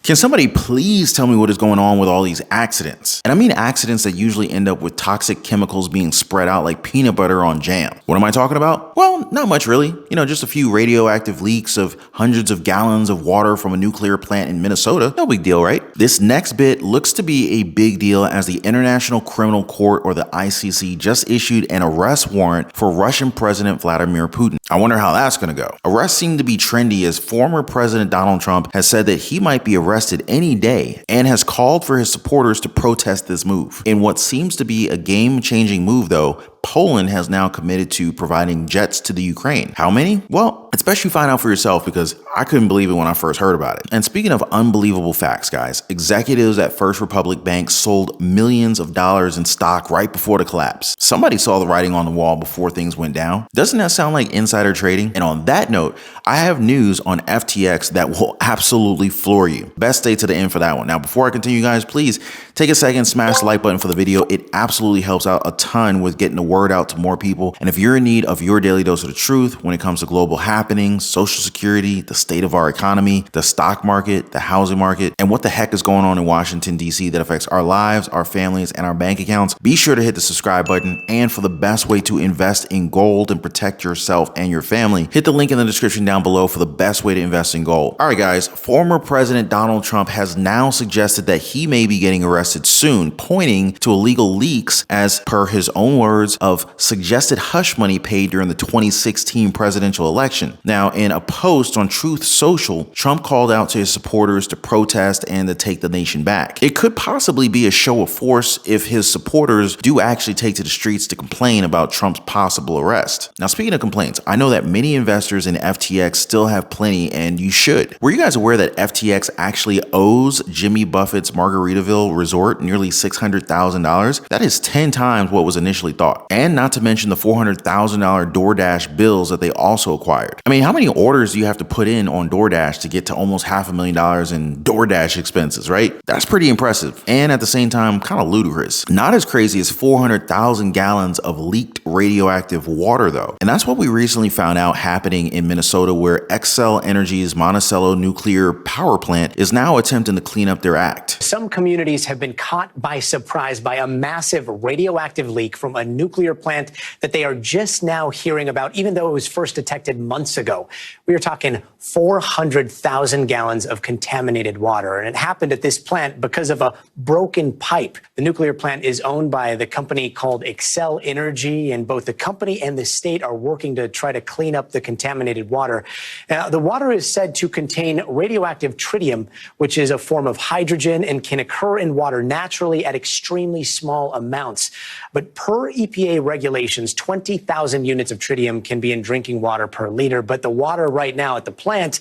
Can somebody please tell me what is going on with all these accidents? And I mean accidents that usually end up with toxic chemicals being spread out like peanut butter on jam. What am I talking about? Well, not much really. Just a few radioactive leaks of hundreds of gallons of water from a nuclear plant in Minnesota. No big deal, right? This next bit looks to be a big deal as the International Criminal Court, or the ICC, just issued an arrest warrant for Russian President Vladimir Putin. I wonder how that's going to go. Arrests seem to be trendy as former President Donald Trump has said that he might be arrested any day and has called for his supporters to protest this move. In what seems to be a game-changing move, though, Poland has now committed to providing jets to the Ukraine. How many? Well, it's best you find out for yourself because I couldn't believe it when I first heard about it. And speaking of unbelievable facts, guys, executives at First Republic Bank sold millions of dollars in stock right before the collapse. Somebody saw the writing on the wall before things went down. Doesn't that sound like insider trading? And on that note, I have news on FTX that will absolutely floor you. Best stay to the end for that one. Now, before I continue, guys, please take a second, smash the like button for the video. It absolutely helps out a ton with getting the word out to more people. And if you're in need of your daily dose of the truth when it comes to global happenings, social security, the state of our economy, the stock market, the housing market, and what the heck is going on in Washington, D.C. that affects our lives, our families, and our bank accounts, be sure to hit the subscribe button. And for the best way to invest in gold and protect yourself and your family, hit the link in the description down below for the best way to invest in gold. All right, guys, former President Donald Trump has now suggested that he may be getting arrested soon, pointing to illegal leaks, as per his own words, of suggested hush money paid during the 2016 presidential election. Now, in a post on Truth Social, Trump called out to his supporters to protest and to take the nation back. It could possibly be a show of force if his supporters do actually take to the streets to complain about Trump's possible arrest. Now, speaking of complaints, I know that many investors in FTX still have plenty, and you should. Were you guys aware that FTX actually owes Jimmy Buffett's Margaritaville resort nearly $600,000? That is 10 times what was initially thought. And not to mention the $400,000 DoorDash bills that they also acquired. I mean, how many orders do you have to put in on DoorDash to get to almost $500,000 in DoorDash expenses, right? That's pretty impressive. And at the same time, kind of ludicrous. Not as crazy as 400,000 gallons of leaked radioactive water, though. And that's what we recently found out happening in Minnesota, where Xcel Energy's Monticello nuclear power plant is now attempting to clean up their act. Some communities have been caught by surprise by a massive radioactive leak from a nuclear plant that they are just now hearing about, even though it was first detected months ago. We are talking 400,000 gallons of contaminated water, and it happened at this plant because of a broken pipe. The nuclear plant is owned by the company called Xcel Energy, and both the company and the state are working to try to clean up the contaminated water. Now, the water is said to contain radioactive tritium, which is a form of hydrogen and can occur in water naturally at extremely small amounts. But per EPA regulations, 20,000 units of tritium can be in drinking water per liter, but the water right now at the plant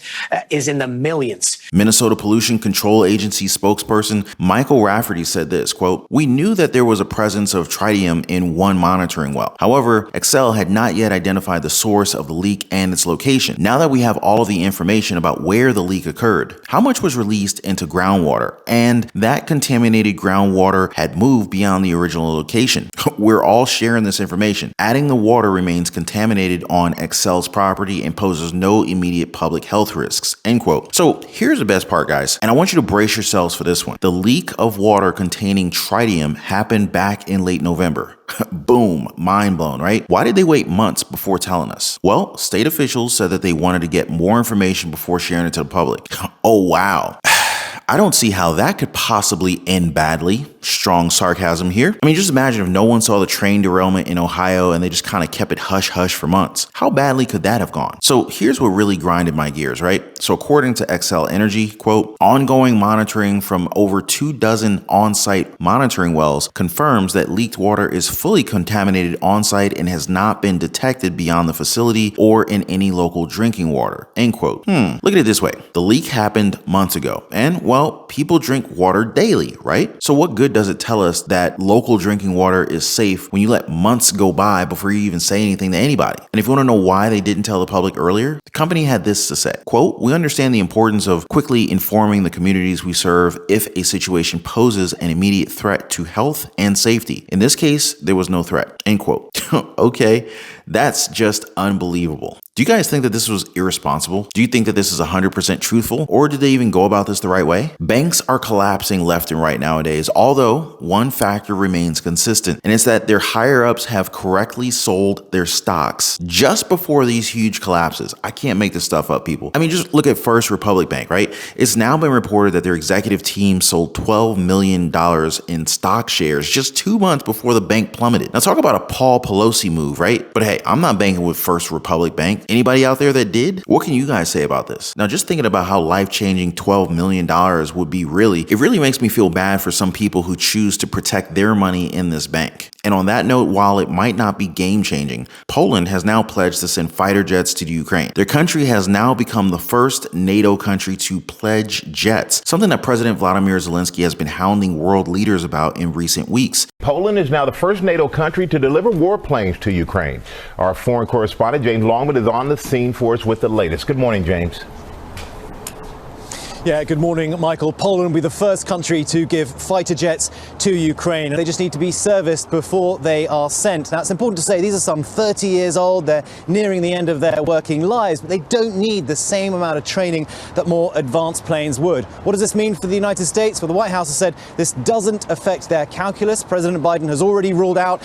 is in the millions. Minnesota Pollution Control Agency spokesperson Michael Rafferty said this, quote, "We knew that there was a presence of tritium in one monitoring well. However, Xcel had not yet identified the source of the leak and its location. Now that we have all of the information about where the leak occurred, how much was released into groundwater, and that contaminated groundwater had moved beyond the original location. We're all sharing this information. Adding the water remains contaminated on Xcel's property and poses no immediate public health risks," end quote. So here's the best part, guys, and I want you to brace yourselves for this one. The leak of water containing tritium happened back in late November. Boom, mind blown, right? Why did they wait months before telling us? Well, state officials said that they wanted to get more information before sharing it to the public. Oh, wow. I don't see how that could possibly end badly. Strong sarcasm here. I mean, just imagine if no one saw the train derailment in Ohio and they just kind of kept it hush hush for months. How badly could that have gone? So here's what really grinded my gears, right? So according to Xcel Energy, quote, "Ongoing monitoring from over 24 on-site monitoring wells confirms that leaked water is fully contaminated on-site and has not been detected beyond the facility or in any local drinking water," end quote. Look at it this way. The leak happened months ago, and well, people drink water daily, right? So what good does it tell us that local drinking water is safe when you let months go by before you even say anything to anybody? And if you want to know why they didn't tell the public earlier, the company had this to say, quote, "We understand the importance of quickly informing the communities we serve if a situation poses an immediate threat to health and safety. In this case, there was no threat," end quote. Okay, That's just unbelievable. Do you guys think that this was irresponsible? Do you think that this is 100% truthful? Or did they even go about this the right way? Banks are collapsing left and right nowadays, although one factor remains consistent, and it's that their higher-ups have correctly sold their stocks just before these huge collapses. I can't make this stuff up, people. I mean, just look at First Republic Bank, right? It's now been reported that their executive team sold $12 million in stock shares just 2 months before the bank plummeted. Now talk about a Paul Pelosi move, right? But hey, I'm not banking with First Republic Bank. Anybody out there that did? What can you guys say about this? Now, just thinking about how life-changing $12 million would be it really makes me feel bad for some people who choose to protect their money in this bank. And on that note, while it might not be game-changing, Poland has now pledged to send fighter jets to the Ukraine. Their country has now become the first NATO country to pledge jets, something that President Vladimir Zelensky has been hounding world leaders about in recent weeks. Poland is now the first NATO country to deliver warplanes to Ukraine. Our foreign correspondent, James Longman, is on the scene for us with the latest. Good morning, James. Yeah, good morning, Michael. Poland will be the first country to give fighter jets to Ukraine. They just need to be serviced before they are sent. Now, it's important to say these are some 30 years old. They're nearing the end of their working lives, but they don't need the same amount of training that more advanced planes would. What does this mean for the United States? Well, the White House has said this doesn't affect their calculus. President Biden has already ruled out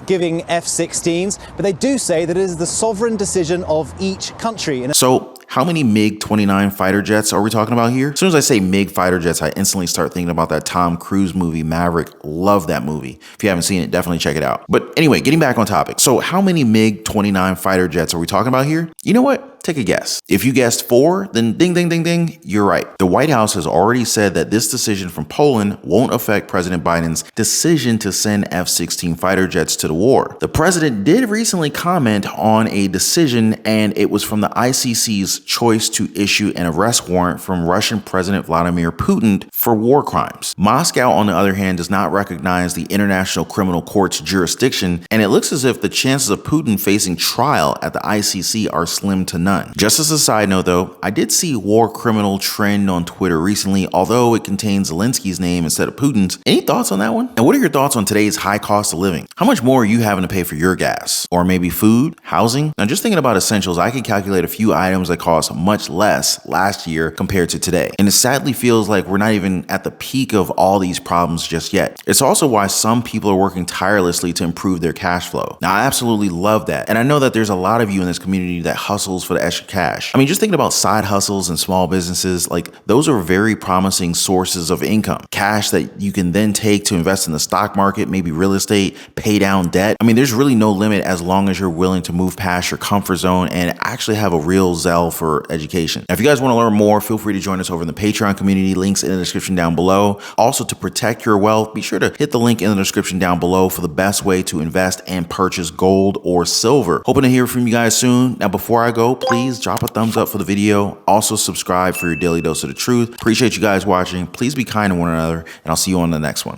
giving F-16s, but they do say that it is the sovereign decision of each country. So, how many MiG-29 fighter jets are we talking about here? As soon as I say MiG fighter jets, I instantly start thinking about that Tom Cruise movie, Maverick. Love that movie. If you haven't seen it, definitely check it out. But anyway, getting back on topic. So how many MiG-29 fighter jets are we talking about here? You know what? Take a guess. If you guessed 4, then ding, ding, ding, ding, you're right. The White House has already said that this decision from Poland won't affect President Biden's decision to send F-16 fighter jets to the war. The president did recently comment on a decision, and it was from the ICC's choice to issue an arrest warrant from Russian President Vladimir Putin for war crimes. Moscow, on the other hand, does not recognize the International Criminal Court's jurisdiction, and it looks as if the chances of Putin facing trial at the ICC are slim to none. Just as a side note though, I did see war criminal trend on Twitter recently, although it contains Zelensky's name instead of Putin's. Any thoughts on that one? And what are your thoughts on today's high cost of living? How much more are you having to pay for your gas? Or maybe food, housing? Now just thinking about essentials, I could calculate a few items that cost much less last year compared to today. And it sadly feels like we're not even at the peak of all these problems just yet. It's also why some people are working tirelessly to improve their cash flow. Now I absolutely love that. And I know that there's a lot of you in this community that hustles for the extra cash. I mean, just thinking about side hustles and small businesses, like those are very promising sources of income. Cash that you can then take to invest in the stock market, maybe real estate, pay down debt. I mean, there's really no limit as long as you're willing to move past your comfort zone and actually have a real zeal for education. Now, if you guys want to learn more, feel free to join us over in the Patreon community. Links in the description down below. Also, to protect your wealth, be sure to hit the link in the description down below for the best way to invest and purchase gold or silver. Hoping to hear from you guys soon. Now, before I go, please drop a thumbs up for the video. Also subscribe for your daily dose of the truth. Appreciate you guys watching. Please be kind to one another, and I'll see you on the next one.